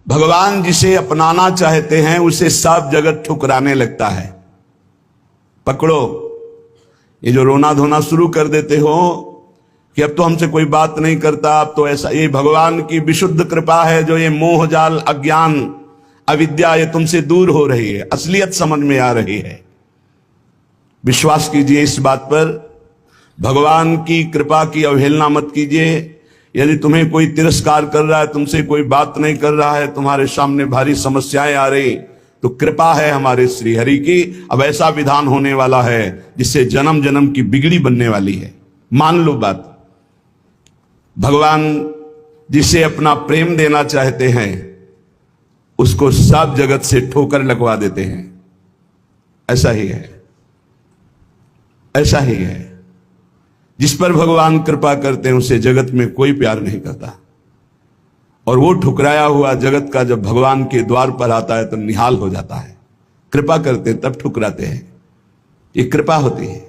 भगवान जिसे अपनाना चाहते हैं उसे सब जगत ठुकराने लगता है। पकड़ो, ये जो रोना धोना शुरू कर देते हो कि अब तो हमसे कोई बात नहीं करता, अब तो ऐसा, ये भगवान की विशुद्ध कृपा है जो ये मोह जाल, अज्ञान, अविद्या ये तुमसे दूर हो रही है, असलियत समझ में आ रही है। विश्वास कीजिए इस बात पर, भगवान की कृपा की अवहेलना मत कीजिए। यदि तुम्हें कोई तिरस्कार कर रहा है, तुमसे कोई बात नहीं कर रहा है, तुम्हारे सामने भारी समस्याएं आ रही, तो कृपा है हमारे श्री हरि की। अब ऐसा विधान होने वाला है जिससे जन्म जन्म की बिगड़ी बनने वाली है। मान लो बात, भगवान जिसे अपना प्रेम देना चाहते हैं उसको सब जगत से ठोकर लगवा देते हैं। ऐसा ही है, ऐसा ही है। जिस पर भगवान कृपा करते हैं उसे जगत में कोई प्यार नहीं करता, और वो ठुकराया हुआ जगत का जब भगवान के द्वार पर आता है तो निहाल हो जाता है। कृपा करते हैं तब ठुकराते हैं, ये कृपा होती है।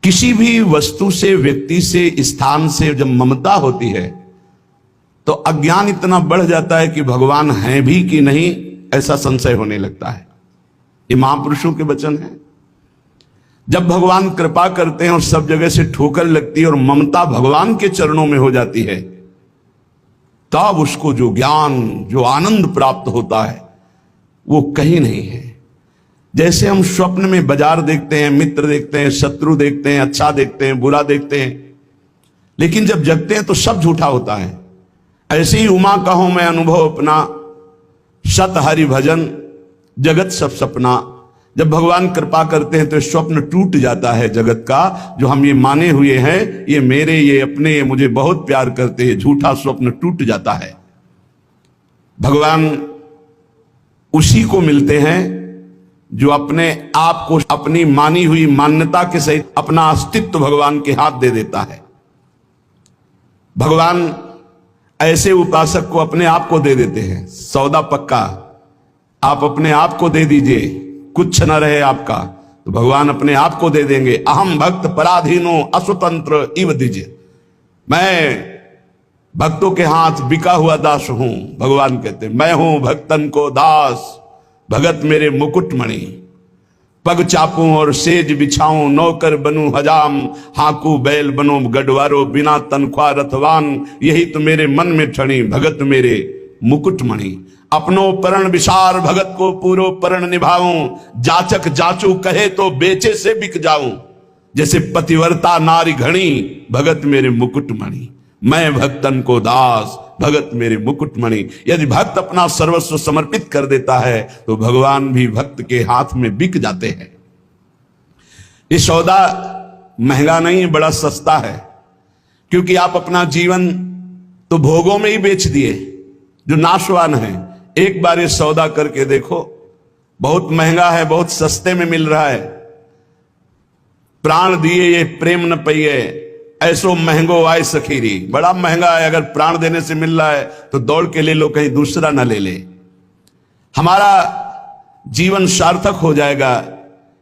किसी भी वस्तु से, व्यक्ति से, स्थान से जब ममता होती है तो अज्ञान इतना बढ़ जाता है कि भगवान हैं भी कि नहीं ऐसा संशय होने लगता है। ये महापुरुषों के वचन हैं। जब भगवान कृपा करते हैं और सब जगह से ठोकर लगती है और ममता भगवान के चरणों में हो जाती है, तब उसको जो ज्ञान, जो आनंद प्राप्त होता है वो कहीं नहीं है। जैसे हम स्वप्न में बाजार देखते हैं, मित्र देखते हैं, शत्रु देखते हैं, अच्छा देखते हैं, बुरा देखते हैं, लेकिन जब जगते हैं तो सब झूठा होता है। ऐसे ही उमा कहो मैं अनुभव अपना, सत हरि भजन जगत सब सपना। जब भगवान कृपा करते हैं तो स्वप्न टूट जाता है जगत का, जो हम ये माने हुए हैं ये मेरे, ये अपने, ये मुझे बहुत प्यार करते हैं, झूठा स्वप्न टूट जाता है। भगवान उसी को मिलते हैं जो अपने आप को, अपनी मानी हुई मान्यता के सहित अपना अस्तित्व भगवान के हाथ दे देता है। भगवान ऐसे उपासक को अपने आप को दे देते हैं। सौदा पक्का, आप अपने आप को दे दीजिए, कुछ न रहे आपका, तो भगवान अपने आप को दे देंगे। अहम भक्त पराधीनो अस्वतंत्र इव दीजिए, मैं भक्तों के हाथ बिका हुआ दास हूं। भगवान कहते मैं हूं भक्तन को दास, भगत मेरे मुकुटमणि। पग चापूं और सेज बिछाऊं, नौकर बनूं हजाम, हाकू बैल बनो गढ़वारो, बिना तनख्वाह रथवान, यही तो मेरे मन में ठणी, भगत मेरे मुकुटमणि। अपनो परण विसार, भगत को पूरो परण निभाऊं, जाचक जाचू कहे तो बेचे से बिक जाऊं, जैसे पतिव्रता नारी घणी, भगत मेरे मुकुटमणि। मैं भक्तन को दास, भगत मेरे मुकुटमणि। यदि भक्त अपना सर्वस्व समर्पित कर देता है तो भगवान भी भक्त के हाथ में बिक जाते हैं। ये सौदा महंगा नहीं, बड़ा सस्ता है, क्योंकि आप अपना जीवन तो भोगों में ही बेच दिए जो नाशवान है। एक बार ये सौदा करके देखो, बहुत महंगा है, बहुत सस्ते में मिल रहा है। प्राण दिए ये प्रेम न पइए, ऐसो महंगो आए सखीरी। बड़ा महंगा है, अगर प्राण देने से मिल रहा है तो दौड़ के ले लो, कहीं दूसरा ना ले ले। हमारा जीवन सार्थक हो जाएगा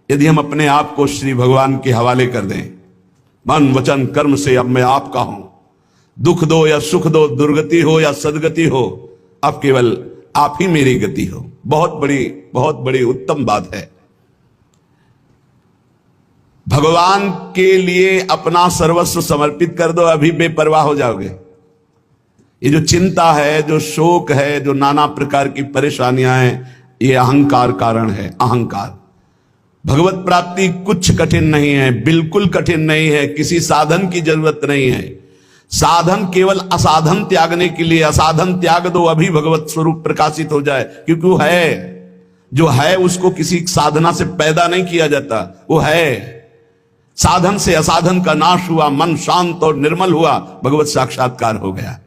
यदि हम अपने आप को श्री भगवान के हवाले कर दें। मन वचन कर्म से अब मैं आपका हूं। दुख दो या सुख दो, दुर्गति हो या सदगति हो, अब केवल आप ही मेरी गति हो। बहुत बड़ी उत्तम बात है। भगवान के लिए अपना सर्वस्व समर्पित कर दो, अभी बेपरवाह हो जाओगे। ये जो चिंता है, जो शोक है, जो नाना प्रकार की परेशानियां हैं, ये अहंकार कारण है। अहंकार। भगवत प्राप्ति कुछ कठिन नहीं है, बिल्कुल कठिन नहीं है, किसी साधन की जरूरत नहीं है। साधन केवल असाधन त्यागने के लिए, असाधन त्याग दो, अभी भगवत स्वरूप प्रकाशित हो जाए। क्योंकि वो है, जो है उसको किसी साधना से पैदा नहीं किया जाता, वो है। साधन से असाधन का नाश हुआ, मन शांत और निर्मल हुआ, भगवत साक्षात्कार हो गया।